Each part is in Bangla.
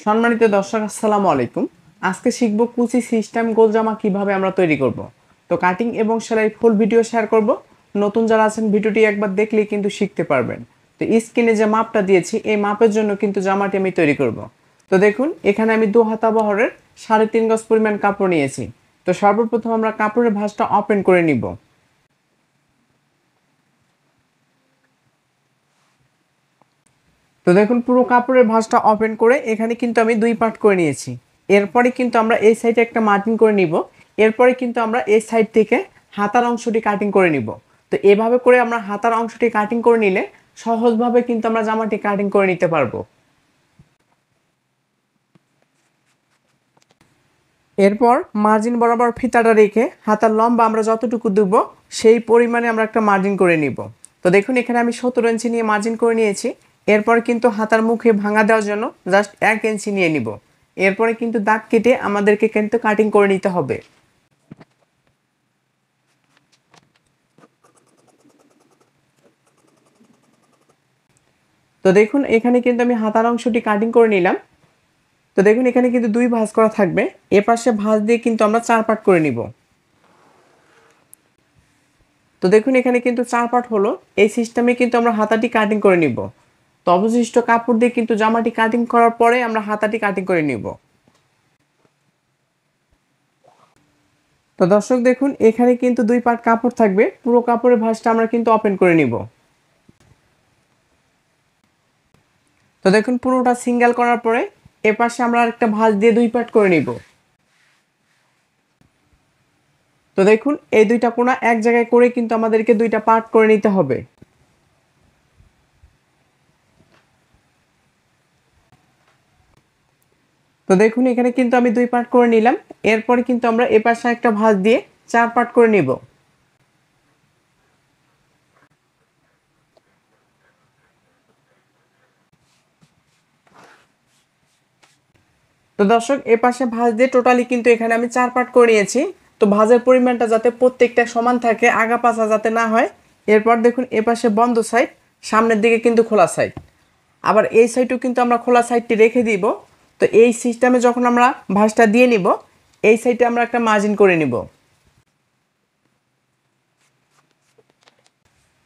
সম্মানিত দর্শক আসসালামু আলাইকুম। আজকে শিখব কুচি সিস্টেম গোল জামা কিভাবে আমরা তৈরি করব। তো কাটিং এবং সেলাই ফুল ভিডিও শেয়ার করব। নতুন যারা আছেন ভিডিওটি একবার দেখলেই কিন্তু শিখতে পারবেন। তো স্ক্রিনে যে মাপটা দিয়েছি এই মাপের জন্য কিন্তু জামাটি আমি তৈরি করব। তো দেখুন এখানে আমি 2 হাতা বহরের 3.5 গজ পরিমাণ কাপড় নিয়েছি। তো সর্বপ্রথম আমরা কাপড়ের ভাঁজটা ওপেন করে নিব। তো দেখুন পুরো কাপড়ের ভাঁজটা ওপেন করে এখানে কিন্তু আমি 2 পার্ট করে নিয়েছি। এরপরে কিন্তু আমরা এই সাইডে একটা মার্কিং করে নিব। এরপরে কিন্তু আমরা এই সাইড থেকে হাতার অংশটি কাটিং করে নিব। তো এভাবে করে আমরা হাতার অংশটি কাটিং করে নিলে সহজভাবে কিন্তু আমরা জামাটি কাটিং করে নিতে পারবো। এরপর মার্জিন বরাবর ফিতাটা রেখে হাতার লম্বা আমরা যতটুকু দেব সেই পরিমাণে আমরা একটা মার্জিন করে নিব। তো দেখুন এখানে আমি 17 ইঞ্চি নিয়ে মার্জিন করে নিয়েছি। এরপর কিন্তু হাতার মুখে ভাঙা দেওয়ার জন্য জাস্ট 1 ইঞ্চি নিয়ে নিব। এরপরে কিন্তু দাগ কেটে আমাদেরকে কিন্তু কাটিং করে নিতে হবে। তো দেখুন এখানে কিন্তু আমি হাতার অংশটি কাটিং করে নিলাম। তো দেখুন এখানে কিন্তু 2 ভাঁজ করা থাকবে। এপাশে ভাঁজ দিয়ে কিন্তু আমরা 4 পার্ট করে নিব। তো দেখুন এখানে কিন্তু 4 পার্ট হলো। এই সিস্টেমে কিন্তু আমরা হাতাটি কাটিং করে নিব। তো অবশিষ্ট কাপড় দিয়ে কিন্তু জামাটি কাটিং করার পরে আমরা হাতাটি কাটিং করে নিব। তো দর্শক দেখুন এখানে কিন্তু 2 পার্ট কাপড় থাকবে। পুরো কাপড়ের ভাঁজটা আমরা কিন্তু ওপেন করে নিব। তো দেখুন পুরোটা সিঙ্গেল করার পরে এপাশে আমরা আরেকটা ভাঁজ দিয়ে 2 পার্ট করে নিব। তো দেখুন এই দুইটা কোণা এক জায়গায় করে কিন্তু আমাদেরকে 2টা পার্ট করে নিতে হবে। তো দেখুন এখানে কিন্তু আমি 2 পার্ট করে নিলাম। এরপরে কিন্তু আমরা এপাশে একটা ভাঁজ দিয়ে 4 পার্ট করে নিব। তো দর্শক এপাশে ভাঁজ দিয়ে টোটালি কিন্তু এখানে আমি 4 পার্ট করে নিয়েছি। তো ভাঁজের পরিমাণটা যাতে প্রত্যেকটা সমান থাকে, আগা পাছা যাতে না হয়। এরপর দেখুন এপাশে বন্ধ সাইড, সামনের দিকে কিন্তু খোলা সাইড। আবার এই সাইডেও কিন্তু আমরা খোলা সাইডটি রেখে দিব। তো এই সিস্টেমে যখন আমরা ভাঁজটা দিয়ে নিব, এই সাইডে আমরা একটা মার্জিন করে নিব।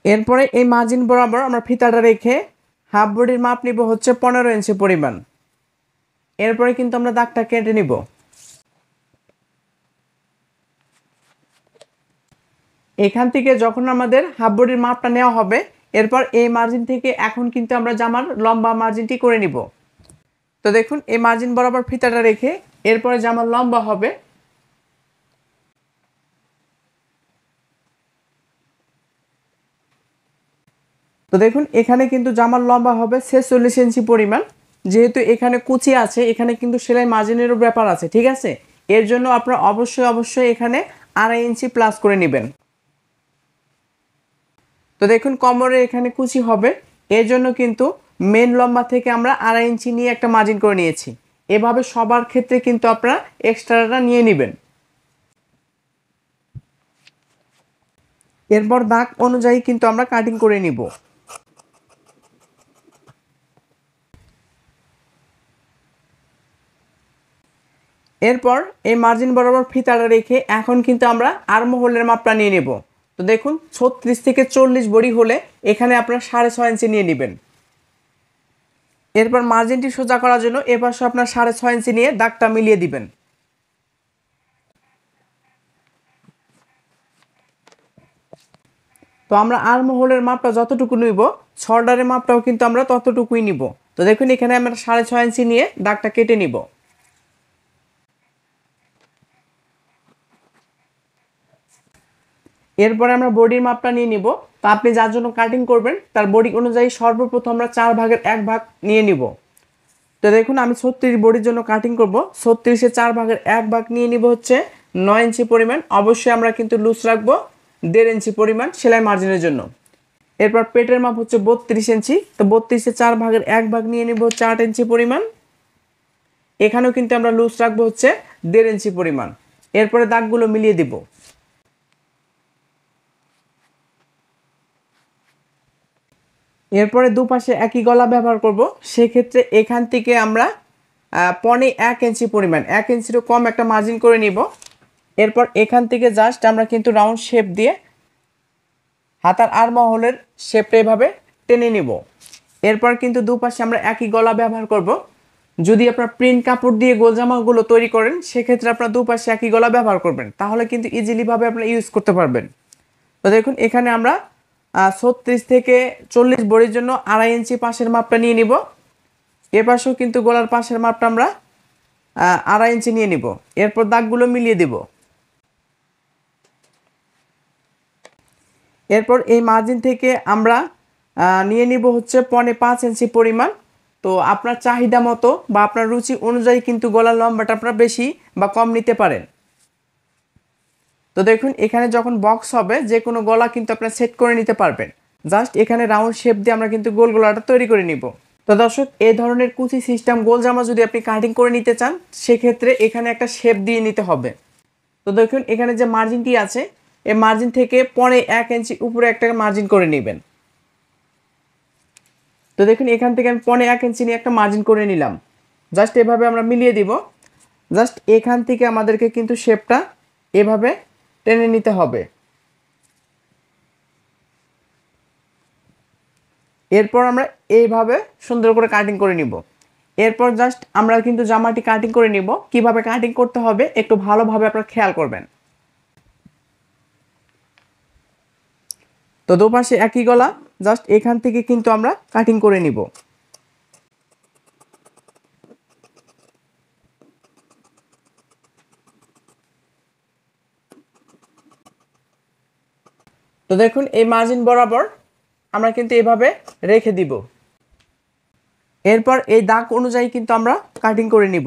এরপরে এই মার্জিন বরাবর আমরা ফিতাটা রেখে হাফ বডির মাপ নিব হচ্ছে 15 ইঞ্চি পরিমাণ। এরপরে কিন্তু আমরা দাগটা কেটে নিব। এখান থেকে যখন আমাদের হাফ বডির মাপটা নেওয়া হবে, এরপর এই মার্জিন থেকে এখন কিন্তু আমরা জামার লম্বা মার্জিনটি করে নিব। তো দেখুন এই মার্জিন বরাবর ফিতাটা রেখে এরপরে জামার লম্বা হবে। তো দেখুন এখানে কিন্তু জামার লম্বা হবে 46 ইঞ্চি পরিমাণ। যেহেতু এখানে কুচি আছে, এখানে কিন্তু সেলাই মার্জিনেরও ব্যাপার আছে, ঠিক আছে। এর জন্য আপনারা অবশ্যই এখানে 2.5 ইঞ্চি প্লাস করে নেবেন। তো দেখুন কোমরে এখানে কুচি হবে, এর জন্য কিন্তু মেন লম্বা থেকে আমরা 2.5 ইঞ্চি নিয়ে একটা মার্জিন করে নিয়েছি। এভাবে সবার ক্ষেত্রে কিন্তু আপনারা এক্সট্রাটা নিয়ে নেবেন। এরপর দাগ অনুযায়ী কিন্তু আমরা কাটিং করে নিব। এরপর এই মার্জিন বরাবর ফিতাটা রেখে এখন কিন্তু আমরা আর্মহোলের মাপটা নিয়ে নেব। তো দেখুন 36 থেকে 40 বডি হলে এখানে আপনারা 6.5 ইঞ্চি নিয়ে নেবেন। এরপর মার্জিনটি সোজা করার জন্য এপাশে আপনার 6.5 ইঞ্চি নিয়ে দাগটা মিলিয়ে দিবেন। তো আমরা আর্মহোলের মাপটা যতটুকু নিব, শোল্ডারের মাপটাও কিন্তু আমরা ততটুকুই নিব। তো দেখুন এখানে আমরা 6.5 ইঞ্চি নিয়ে দাগটা কেটে নিব। এরপরে আমরা বডির মাপটা নিয়ে নিব। তো আপনি যার জন্য কাটিং করবেন তার বডি অনুযায়ী সর্বপ্রথম আমরা 4 ভাগের 1 ভাগ নিয়ে নিব। তো দেখুন আমি 36 বডির জন্য কাটিং করব। 36-এ 4 ভাগের 1 ভাগ নিয়ে নিব হচ্ছে 9 ইঞ্চি পরিমাণ। অবশ্যই আমরা কিন্তু লুজ রাখবো 1.5 ইঞ্চি পরিমাণ সেলাই মার্জিনের জন্য। এরপর পেটের মাপ হচ্ছে 32 ইঞ্চি। তো 32-এ 4 ভাগের 1 ভাগ নিয়ে নিব হচ্ছে 8 ইঞ্চি পরিমাণ। এখানেও কিন্তু আমরা লুজ রাখবো হচ্ছে 1.5 ইঞ্চি পরিমাণ। এরপরে দাগগুলো মিলিয়ে দিব। এরপরে দুপাশে একই গলা ব্যবহার করব। সেক্ষেত্রে এখান থেকে আমরা 1.5 ইঞ্চি পরিমাণ, 1 ইঞ্চিরও কম একটা মার্জিন করে নিব। এরপর এখান থেকে জাস্ট আমরা কিন্তু রাউন্ড শেপ দিয়ে হাতার আরমহলের শেপটা এভাবে টেনে নিব। এরপর কিন্তু দুপাশে আমরা একই গলা ব্যবহার করব। যদি আপনার প্রিন্ট কাপড় দিয়ে গোল জামাগুলো তৈরি করেন সেক্ষেত্রে আপনার দুপাশে একই গলা ব্যবহার করবেন, তাহলে কিন্তু ইজিলিভাবে আপনারা ইউজ করতে পারবেন। তো দেখুন এখানে আমরা 36 থেকে 40 বডির জন্য 2.5 ইঞ্চি পাশের মাপটা নিয়ে নিব। এ পাশেও কিন্তু গলার পাশের মাপটা আমরা 2.5 ইঞ্চি নিয়ে নিব। এরপর দাগগুলো মিলিয়ে দেব। এরপর এই মার্জিন থেকে আমরা নিয়ে নিব হচ্ছে 5.5 ইঞ্চি পরিমাণ। তো আপনার চাহিদা মতো বা আপনার রুচি অনুযায়ী কিন্তু গলার লম্বাটা আপনারা বেশি বা কম নিতে পারেন। তো দেখুন এখানে যখন বক্স হবে যে কোনো গলা কিন্তু আপনারা সেট করে নিতে পারবেন। জাস্ট এখানে রাউন্ড শেপ দিয়ে আমরা কিন্তু গোল গলাটা তৈরি করে নিব। তো দর্শক, এই ধরনের কুচি সিস্টেম গোল জামা যদি আপনি কাটিং করে নিতে চান সেক্ষেত্রে এখানে একটা শেপ দিয়ে নিতে হবে। তো দেখুন এখানে যে মার্জিনটি আছে এই মার্জিন থেকে 1.5 ইঞ্চি উপরে একটা মার্জিন করে নেবেন। তো দেখুন এখান থেকে আমি 1.5 ইঞ্চি নিয়ে একটা মার্জিন করে নিলাম। জাস্ট এভাবে আমরা মিলিয়ে দিব। জাস্ট এখান থেকে আমাদেরকে কিন্তু শেপটা এভাবে টেনে নিতে হবে। এরপর আমরা এইভাবে সুন্দর করে কাটিং করে নিব। এরপর জাস্ট আমরা কিন্তু জামাটি কাটিং করে নিব। কিভাবে কাটিং করতে হবে একটু ভালোভাবে আপনারা খেয়াল করবেন। তো দুপাশে একই গলা, জাস্ট এখান থেকে কিন্তু আমরা কাটিং করে নিব। তো দেখুন এই মার্জিন বরাবর আমরা কিন্তু এভাবে রেখে দিব। এরপর এই দাগ অনুযায়ী কিন্তু আমরা কাটিং করে নিব।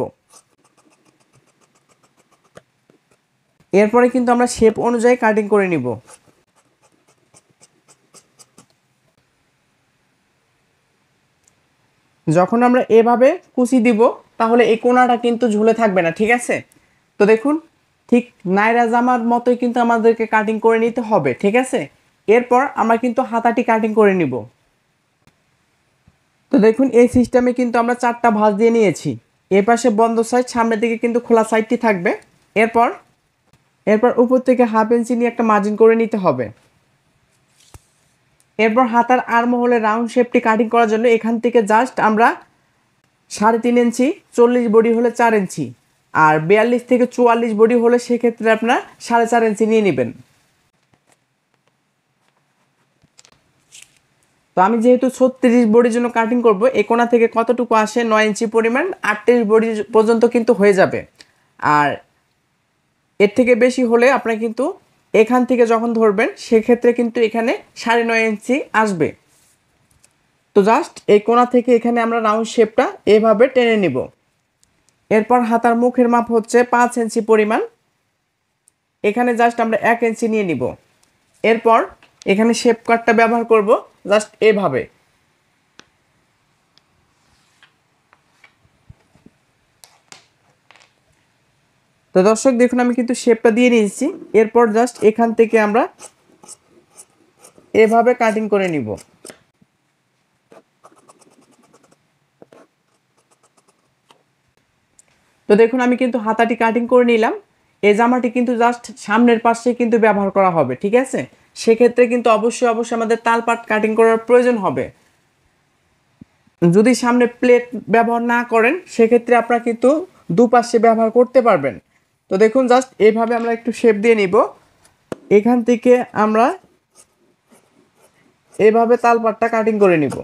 এরপরে কিন্তু আমরা শেপ অনুযায়ী কাটিং করে নিব। যখন আমরা এভাবে কুচি দিব তাহলে এই কোণাটা কিন্তু ঝুলে থাকবে না, ঠিক আছে? তো দেখুন ঠিক নায়রা জামার মতোই কিন্তু আমাদেরকে কাটিং করে নিতে হবে, ঠিক আছে? এরপর আমরা কিন্তু হাতাটি কাটিং করে নিব। তো দেখুন এই সিস্টেমে কিন্তু আমরা 4টা ভাঁজ দিয়ে নিয়েছি। এই পাশে বন্ধ সাইড, সামনের দিকে কিন্তু খোলা সাইডটি থাকবে। এরপর উপর থেকে 1/2 ইঞ্চি নিয়ে একটা মার্জিন করে নিতে হবে। এরপর হাতার আর্মহোলে রাউন্ড শেপটি কাটিং করার জন্য এখান থেকে জাস্ট আমরা 3.5 ইঞ্চি, 40 বডি হলে 4 ইঞ্চি, আর 42 থেকে 44 বডি হলে সেক্ষেত্রে আপনার 4.5 ইঞ্চি নিয়ে নেবেন। তো আমি যেহেতু 36 বডির জন্য কাটিং করব, এই কোণা থেকে কতটুকু আসে 9 ইঞ্চি পরিমাণ, 38 বডি পর্যন্ত কিন্তু হয়ে যাবে। আর এর থেকে বেশি হলে আপনারা কিন্তু এখান থেকে যখন ধরবেন সেক্ষেত্রে কিন্তু এখানে 9.5 ইঞ্চি আসবে। তো জাস্ট এই কোণা থেকে এখানে আমরা রাউন্ড শেপটা এভাবে টেনে নিব। এরপর হাতার মুখের মাপ হচ্ছে 5 ইঞ্চি পরিমাণ। এখানে জাস্ট আমরা 1 ইঞ্চি নিয়ে নিব। এরপর এখানে শেপ কাটটা ব্যবহার করব জাস্ট এভাবে। তো দর্শক দেখুন আমি কিন্তু শেপটা দিয়ে নিয়েছি। এরপর জাস্ট এখান থেকে আমরা এভাবে কাটিং করে নিব। তো দেখুন আমি কিন্তু হাতাটি কাটিং করে নিলাম। এই জামাটি কিন্তু জাস্ট সামনের পাশে কিন্তু ব্যবহার করা হবে, ঠিক আছে? সেক্ষেত্রে কিন্তু অবশ্যই আমাদের তালপাট কাটিং করার প্রয়োজন হবে। যদি সামনে প্লেট ব্যবহার না করেন সেক্ষেত্রে আপনারা কিন্তু দুপাশে ব্যবহার করতে পারবেন। তো দেখুন জাস্ট এইভাবে আমরা একটু শেপ দিয়ে নিব। এখান থেকে আমরা এইভাবে তালপাটটা কাটিং করে নিব।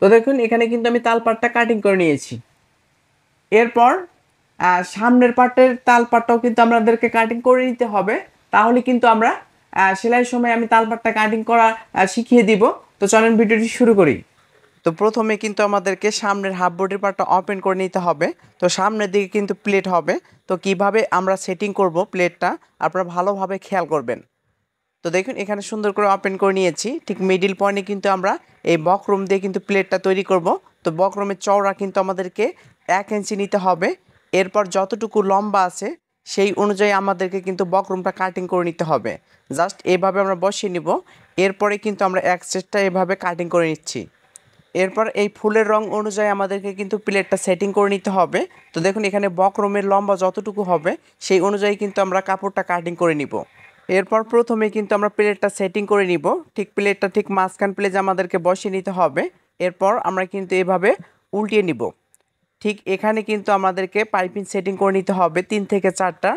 তো দেখুন এখানে কিন্তু আমি তালপাটটা কাটিং করে নিয়েছি। এরপর সামনের পার্টের তালপাটটাও কিন্তু আমাদেরকে কাটিং করে নিতে হবে, তাহলে কিন্তু আমরা সেলাইয়ের সময় আমি তালপাটটা কাটিং করা শিখিয়ে দিব। তো চলেন ভিডিওটি শুরু করি। তো প্রথমে কিন্তু আমাদেরকে সামনের হাফ বডির পার্টটা ওপেন করে নিতে হবে। তো সামনের দিকে কিন্তু প্লেট হবে। তো কিভাবে আমরা সেটিং করব প্লেটটা আপনারা ভালোভাবে খেয়াল করবেন। তো দেখুন এখানে সুন্দর করে ওপেন করে নিয়েছি। ঠিক মিডিল পয়েন্টে কিন্তু আমরা এই বক্রম দিয়ে কিন্তু প্লেটটা তৈরি করব। তো বক্রমের চওড়া কিন্তু আমাদেরকে 1 ইঞ্চি নিতে হবে। এরপর যতটুকু লম্বা আছে সেই অনুযায়ী আমাদেরকে কিন্তু বক্রমটা কাটিং করে নিতে হবে। জাস্ট এভাবে আমরা বসিয়ে নিব। এরপরে কিন্তু আমরা এক সেটটা এভাবে কাটিং করে নিচ্ছি। এরপর এই ফুলের রং অনুযায়ী আমাদেরকে কিন্তু প্লেটটা সেটিং করে নিতে হবে। তো দেখুন এখানে বক্রমের লম্বা যতটুকু হবে সেই অনুযায়ী কিন্তু আমরা কাপড়টা কাটিং করে নিব। এরপর প্রথমে কিন্তু আমরা প্লেটটা সেটিং করে নিব, ঠিক প্লেটটা ঠিক মাঝখান প্লেটে আমাদেরকে বসিয়ে নিতে হবে। এরপর আমরা কিন্তু এভাবে উল্টিয়ে নিব। ঠিক এখানে কিন্তু আমাদেরকে পাইপিং সেটিং করে নিতে হবে 3 থেকে 4টা।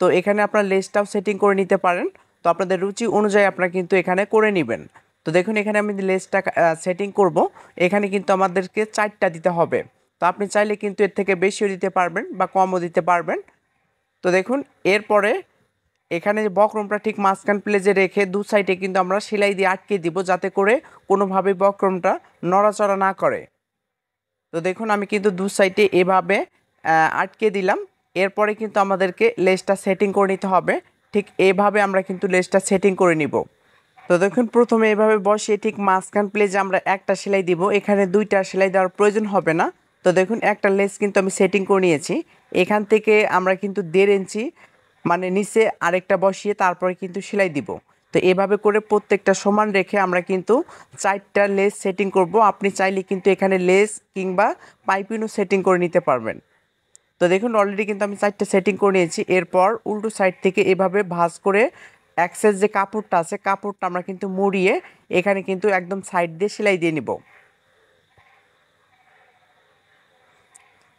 তো এখানে আপনার লেসটাও সেটিং করে নিতে পারেন, তো আপনাদের রুচি অনুযায়ী আপনারা কিন্তু এখানে করে নেবেন। তো দেখুন এখানে আমি লেসটা সেটিং করব, এখানে কিন্তু আমাদেরকে 4টা দিতে হবে। তো আপনি চাইলে কিন্তু এর থেকে বেশিও দিতে পারবেন বা কমও দিতে পারবেন। তো দেখুন এরপরে এখানে যে বক্রমটা ঠিক মাঝখান প্লেজে রেখে দু সাইডে কিন্তু আমরা সেলাই দিয়ে আটকে দিব, যাতে করে কোনোভাবেই বক্রমটা নড়াচড়া না করে। তো দেখুন আমি কিন্তু দু সাইডে এভাবে আটকে দিলাম। এরপরে কিন্তু আমাদেরকে লেসটা সেটিং করে নিতে হবে, ঠিক এভাবে আমরা কিন্তু লেসটা সেটিং করে নিব। তো দেখুন প্রথমে এভাবে বসিয়ে ঠিক মাঝখান প্লেজে আমরা একটা সেলাই দিব, এখানে 2টা সেলাই দেওয়ার প্রয়োজন হবে না। তো দেখুন একটা লেস কিন্তু আমি সেটিং করে নিয়েছি। এখান থেকে আমরা কিন্তু 1.5 ইঞ্চি মানে নিচে আরেকটা বসিয়ে তারপরে কিন্তু সেলাই দিব। তো এভাবে করে প্রত্যেকটা সমান রেখে আমরা কিন্তু 4টা লেস সেটিং করব। আপনি চাইলে কিন্তু এখানে লেস কিংবা পাইপিংও সেটিং করে নিতে পারবেন। তো দেখুন অলরেডি কিন্তু আমি 4টা সেটিং করে নিয়েছি। এরপর উল্টো সাইড থেকে এভাবে ভাঁজ করে এক্সেস যে কাপড়টা আছে কাপড়টা আমরা কিন্তু মুড়িয়ে এখানে কিন্তু একদম সাইড দিয়ে সেলাই দিয়ে নিব।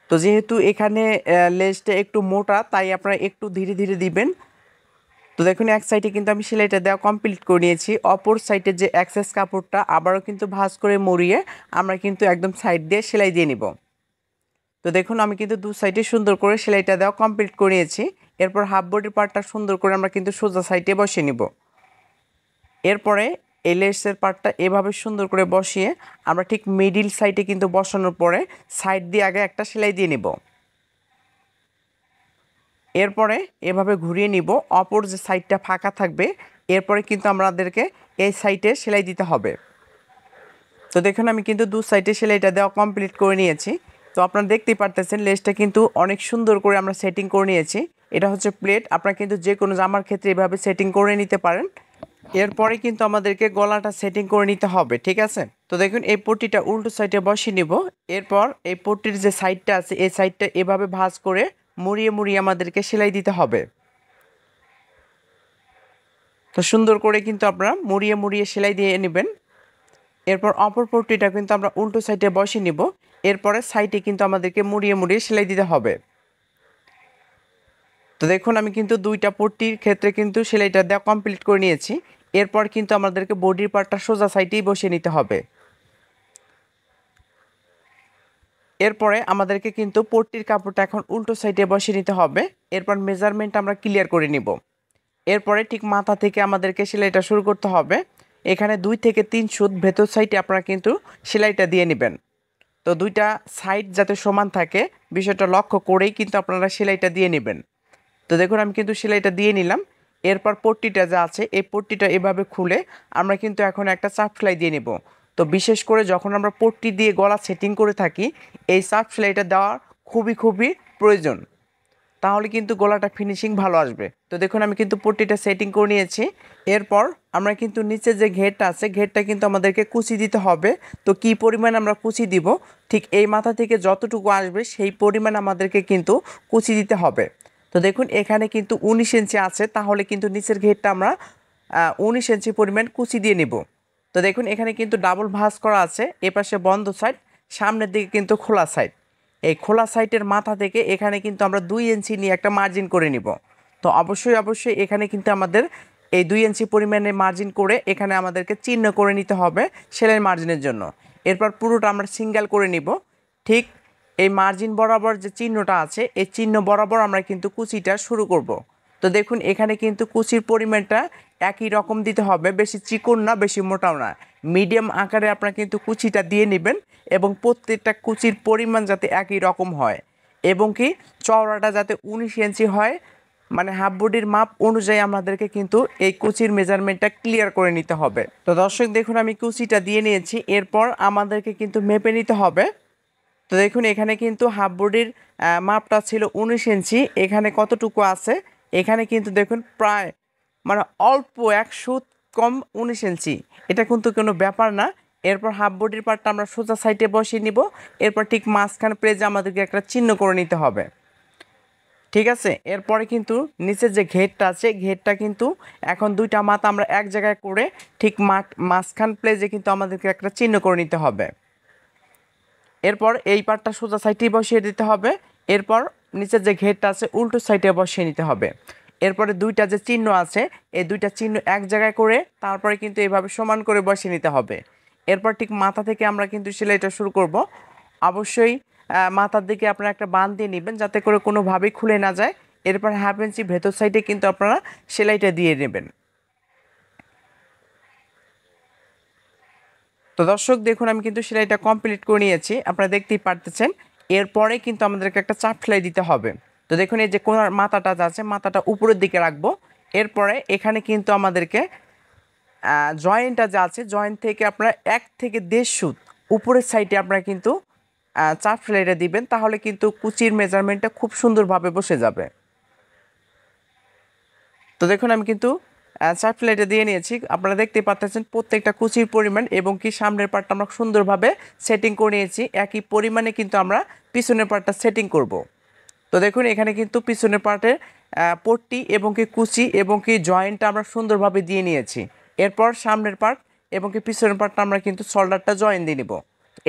তো যেহেতু এখানে লেসটা একটু মোটা, তাই আপনারা একটু ধীরে ধীরে দিবেন। তো দেখুন এক সাইডে কিন্তু আমি সেলাইটা দেওয়া কমপ্লিট করে নিয়েছি, অপর সাইডের যে এক্সেস কাপড়টা আবারও কিন্তু ভাঁজ করে মুড়িয়ে আমরা কিন্তু একদম সাইড দিয়ে সেলাই দিয়ে নিব। তো দেখুন আমি কিন্তু দু সাইডে সুন্দর করে সেলাইটা দেওয়া কমপ্লিট করে নিয়েছি। এরপর হাফ বডির পার্টটা সুন্দর করে আমরা কিন্তু সোজা সাইডে বসিয়ে নিব। এরপরে এই লেসের পার্টটা এভাবে সুন্দর করে বসিয়ে আমরা ঠিক মিডিল সাইডে কিন্তু বসানোর পরে সাইড দিয়ে আগে একটা সেলাই দিয়ে নিব। এরপরে এভাবে ঘুরিয়ে নিব, অপর যে সাইডটা ফাঁকা থাকবে এরপরে কিন্তু আমাদেরকে এই সাইডে সেলাই দিতে হবে। তো দেখুন আমি কিন্তু দু সাইডে সেলাইটা দেওয়া কমপ্লিট করে নিয়েছি। তো আপনারা দেখতেই পারতেছেন লেসটা কিন্তু অনেক সুন্দর করে আমরা সেটিং করে নিয়েছি। এটা হচ্ছে প্লেট, আপনারা কিন্তু যে কোনো জামার ক্ষেত্রে এভাবে সেটিং করে নিতে পারেন। এরপরে কিন্তু আমাদেরকে গলাটা সেটিং করে নিতে হবে, ঠিক আছে। তো দেখুন এই পট্টিটা উল্টো সাইডে বসিয়ে নিব। এরপর এই পট্টির যে সাইডটা আছে এই সাইডটা এভাবে ভাঁজ করে মুড়িয়ে মুড়িয়ে আমাদেরকে সেলাই দিতে হবে। তো সুন্দর করে কিন্তু আপনারা মুড়িয়ে মুড়িয়ে সেলাই দিয়ে নেবেন। এরপর অপর পট্টিটা কিন্তু আমরা উল্টো সাইডে বসিয়ে নিব। এরপরে সাইডে কিন্তু আমাদেরকে মুড়িয়ে মুড়িয়ে সেলাই দিতে হবে। তো দেখুন আমি কিন্তু 2টা পট্টির ক্ষেত্রে কিন্তু সেলাইটা দেওয়া কমপ্লিট করে নিয়েছি। এরপর কিন্তু আমাদেরকে বডির পার্টটা সোজা সাইডেই বসিয়ে নিতে হবে। এরপরে আমাদেরকে কিন্তু পট্টির কাপড়টা এখন উল্টো সাইডে বসিয়ে নিতে হবে। এরপর মেজারমেন্ট আমরা ক্লিয়ার করে নিব। এরপরে ঠিক মাথা থেকে আমাদেরকে সেলাইটা শুরু করতে হবে। এখানে 2 থেকে 3 সুত ভেতর সাইডে আপনারা কিন্তু সেলাইটা দিয়ে নেবেন। তো 2টা সাইড যাতে সমান থাকে বিষয়টা লক্ষ্য করেই কিন্তু আপনারা সেলাইটা দিয়ে নেবেন। তো দেখুন আমি কিন্তু সেলাইটা দিয়ে নিলাম। এরপর পট্টিটা যা আছে এই পট্টিটা এভাবে খুলে আমরা কিন্তু এখন একটা চাপ সেলাই দিয়ে নেব। তো বিশেষ করে যখন আমরা পট্টি দিয়ে গলা সেটিং করে থাকি এই চাপ সেলাইটা দেওয়া খুবই প্রয়োজন, তাহলে কিন্তু গলাটা ফিনিশিং ভালো আসবে। তো দেখুন আমি কিন্তু পট্টিটা সেটিং করে নিয়েছি। এরপর আমরা কিন্তু নিচে যে ঘেরটা আছে ঘেরটা কিন্তু আমাদেরকে কুচি দিতে হবে। তো কি পরিমাণ আমরা কুচি দিব, ঠিক এই মাথা থেকে যতটুকু আসবে সেই পরিমাণ আমাদেরকে কিন্তু কুচি দিতে হবে। তো দেখুন এখানে কিন্তু 19 ইঞ্চি আছে, তাহলে কিন্তু নিচের ঘেরটা আমরা 19 ইঞ্চি পরিমাণ কুচি দিয়ে নিব। তো দেখুন এখানে কিন্তু ডাবল ভাঁজ করা আছে, এপাশে বন্ধ সাইড, সামনের দিকে কিন্তু খোলা সাইড। এই খোলা সাইডের মাথা থেকে এখানে কিন্তু আমরা 2 ইঞ্চি নিয়ে একটা মার্জিন করে নিব। তো অবশ্যই এখানে কিন্তু আমাদের এই 2 ইঞ্চি পরিমাণে মার্জিন করে এখানে আমাদেরকে চিহ্ন করে নিতে হবে সেলাই মার্জিনের জন্য। এরপর পুরোটা আমরা সিঙ্গেল করে নিব। ঠিক এই মার্জিন বরাবর যে চিহ্নটা আছে এই চিহ্ন বরাবর আমরা কিন্তু কুচিটা শুরু করব। তো দেখুন এখানে কিন্তু কুচির পরিমাণটা একই রকম দিতে হবে, বেশি চিকন না বেশি মোটাও না, মিডিয়াম আকারে আপনারা কিন্তু কুচিটা দিয়ে নেবেন এবং প্রত্যেকটা কুচির পরিমাণ যাতে একই রকম হয় এবং কি চওড়াটা যাতে 19 ইঞ্চি হয়, মানে হাফ বডির মাপ অনুযায়ী আমাদেরকে কিন্তু এই কুচির মেজারমেন্টটা ক্লিয়ার করে নিতে হবে। তো দর্শক দেখুন আমি কুচিটা দিয়ে নিয়েছি, এরপর আমাদেরকে কিন্তু মেপে নিতে হবে। তো দেখুন এখানে কিন্তু হাফ বডির মাপটা ছিল 19 ইঞ্চি, এখানে কতটুকু আছে এখানে কিন্তু দেখুন প্রায় মানে অল্প 1 সুত কম 19 ইঞ্চি, এটা কিন্তু কোনো ব্যাপার না। এরপর হাফ বডির পার্টটা আমরা সোজা সাইডে বসিয়ে নিব। এরপর ঠিক মাঝখানে পেজে আমাদেরকে একটা চিহ্ন করে নিতে হবে। ঠিক আছে, এরপরে কিন্তু নিচের যে ঘেরটা আছে ঘেরটা কিন্তু এখন দুইটা মাথা আমরা এক জায়গায় করে ঠিক মাঝখান প্লেজে কিন্তু আমাদেরকে একটা চিহ্ন করে নিতে হবে। এরপর এই পার্টটা সোজা সাইডেই বসিয়ে দিতে হবে। এরপর নিচের যে ঘেরটা আছে উল্টো সাইডে বসিয়ে নিতে হবে। এরপরে দুইটা যে চিহ্ন আছে এই দুইটা চিহ্ন এক জায়গায় করে তারপরে কিন্তু এইভাবে সমান করে বসিয়ে নিতে হবে। এরপর ঠিক মাথা থেকে আমরা কিন্তু সেলাইটা শুরু করব। অবশ্যই মাথার দিকে আপনারা একটা বাঁধ দিয়ে নেবেন যাতে করে কোনোভাবেই খুলে না যায়। এরপর হাফ ইঞ্চি ভেতর সাইডে কিন্তু আপনারা সেলাইটা দিয়ে নেবেন। তো দর্শক দেখুন আমি কিন্তু সেলাইটা কমপ্লিট করে নিয়েছি, আপনারা দেখতেই পারতেছেন। এরপরে কিন্তু আমাদেরকে একটা চাপ সেলাই দিতে হবে। তো দেখুন এই যে কোনার মাথাটা আছে মাথাটা উপরের দিকে রাখবো। এরপরে এখানে কিন্তু আমাদেরকে জয়েন্টটা যা আছে জয়েন্ট থেকে আপনারা 1 থেকে 1.5 সুত উপরের সাইডে আপনারা কিন্তু চাপ সেলাইটা দিবেন, তাহলে কিন্তু কুচির মেজারমেন্টটা খুব সুন্দরভাবে বসে যাবে। তো দেখুন আমি কিন্তু চাপ সেলাইটা দিয়ে নিয়েছি, আপনারা দেখতে পাচ্ছেন প্রত্যেকটা কুচির পরিমাণ এবং কি সামনের পার্টটা আমরা সুন্দরভাবে সেটিং করে নিয়েছি। একই পরিমাণে কিন্তু আমরা পিছনের পার্টটা সেটিং করব। তো দেখুন এখানে কিন্তু পিছনের পার্টের পট্টি এবং কি কুচি এবং কি জয়েন্টটা আমরা সুন্দরভাবে দিয়ে নিয়েছি। এরপর সামনের পার্ট এবং কি পিছনের পার্টটা আমরা কিন্তু শোল্ডারটা জয়েন দিয়ে নিব।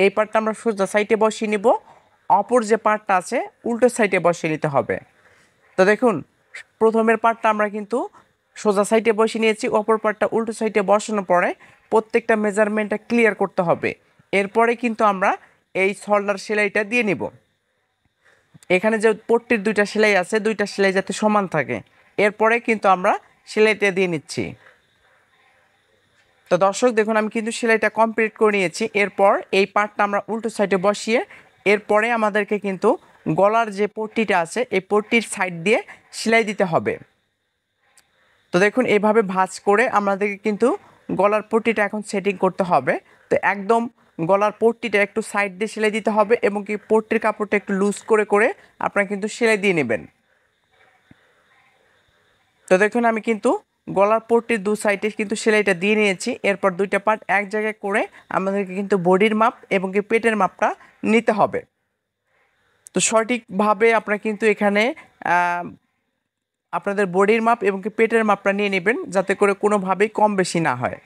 এই পার্টটা আমরা সোজা সাইডে বসিয়ে নিব, অপর যে পার্টটা আছে উল্টো সাইডে বসিয়ে নিতে হবে। তো দেখুন প্রথমের পার্টটা আমরা কিন্তু সোজা সাইডে বসিয়ে নিয়েছি, অপর পার্টটা উল্টো সাইডে বসানোর পরে প্রত্যেকটা মেজারমেন্টটা ক্লিয়ার করতে হবে। এরপরে কিন্তু আমরা এই শোল্ডার সেলাইটা দিয়ে নিব। এখানে যে পট্টির দুইটা সেলাই আছে দুইটা সেলাই যাতে সমান থাকে, এরপরে কিন্তু আমরা সেলাইটা দিয়ে নিচ্ছি। তো দর্শক দেখুন আমি কিন্তু সেলাইটা কমপ্লিট করে নিয়েছি। এরপর এই পার্টটা আমরা উল্টো সাইডে বসিয়ে এরপরে আমাদেরকে কিন্তু গলার যে পট্টিটা আছে এই পট্টির সাইড দিয়ে সেলাই দিতে হবে। তো দেখুন এইভাবে ভাঁজ করে আমাদেরকে কিন্তু গলার পট্টিটা এখন সেটিং করতে হবে। তো একদম গলার পট্টিটা একটু সাইড দিয়ে সেলাই দিতে হবে এবং কি পট্টির কাপড়টা একটু লুজ করে করে আপনারা কিন্তু সেলাই দিয়ে নেবেন। তো দেখুন আমি কিন্তু গলার পট্টির দু সাইডে কিন্তু সেলাইটা দিয়ে নিয়েছি। এরপর দুইটা পার্ট এক জায়গায় করে আমাদেরকে কিন্তু বডির মাপ এবং কি পেটের মাপটা নিতে হবে। তো সঠিকভাবে আপনারা কিন্তু এখানে আপনাদের বডির মাপ এবং কি পেটের মাপটা নিয়ে নেবেন যাতে করে কোনোভাবেই কম বেশি না হয়।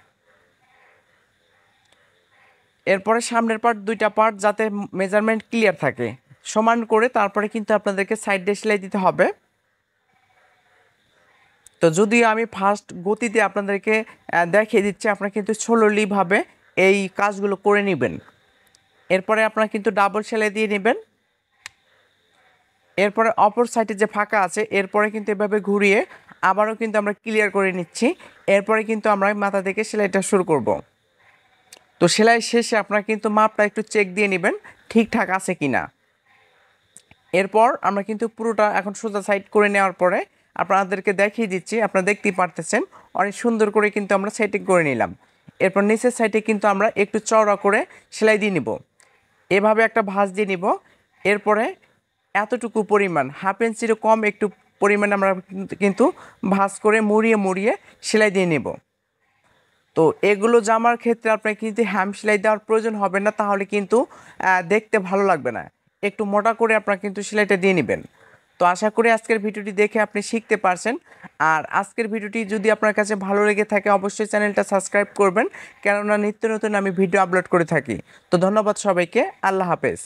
এরপরে সামনের পার্ট দুইটা পার্ট যাতে মেজারমেন্ট ক্লিয়ার থাকে সমান করে তারপরে কিন্তু আপনাদেরকে সাইড দিয়ে সেলাই দিতে হবে। তো যদিও আমি ফার্স্ট গতিতে আপনাদেরকে দেখিয়ে দিচ্ছি, আপনারা কিন্তু স্লোলিভাবে এই কাজগুলো করে নেবেন। এরপরে আপনারা কিন্তু ডাবল সেলাই দিয়ে নেবেন। এরপরে অপর সাইডে যে ফাঁকা আছে এরপরে কিন্তু এভাবে ঘুরিয়ে আবারও কিন্তু আমরা ক্লিয়ার করে নিচ্ছি। এরপরে কিন্তু আমরা মাথা থেকে সেলাইটা শুরু করব। তো সেলাই শেষে আপনারা কিন্তু মাপটা একটু চেক দিয়ে নেবেন ঠিকঠাক আছে কি না। এরপর আমরা কিন্তু পুরোটা এখন সোজা সাইড করে নেওয়ার পরে আপনাদেরকে দেখিয়ে দিচ্ছি, আপনারা দেখতেই পারতেছেন অনেক সুন্দর করে কিন্তু আমরা সেটিং করে নিলাম। এরপর নিচের সাইডে কিন্তু আমরা একটু চওড়া করে সেলাই দিয়ে নিব, এভাবে একটা ভাঁজ দিয়ে নিব। এরপরে এতটুকু পরিমাণ হাফ ইঞ্চিরও কম একটু পরিমাণ আমরা কিন্তু ভাঁজ করে মুড়িয়ে মুড়িয়ে সেলাই দিয়ে নেব। তো এগুলো জামার ক্ষেত্রে আপনার কিন্তু হ্যাম সেলাই দেওয়ার প্রয়োজন হবে না, তাহলে কিন্তু দেখতে ভালো লাগবে না। একটু মোটা করে আপনারা কিন্তু সেলাইটা দিয়ে নেবেন। তো আশা করি আজকের ভিডিওটি দেখে আপনি শিখতে পারছেন। আর আজকের ভিডিওটি যদি আপনার কাছে ভালো লেগে থাকে অবশ্যই চ্যানেলটা সাবস্ক্রাইব করবেন, কেননা নিত্য নতুন আমি ভিডিও আপলোড করে থাকি। তো ধন্যবাদ সবাইকে, আল্লাহ হাফেজ।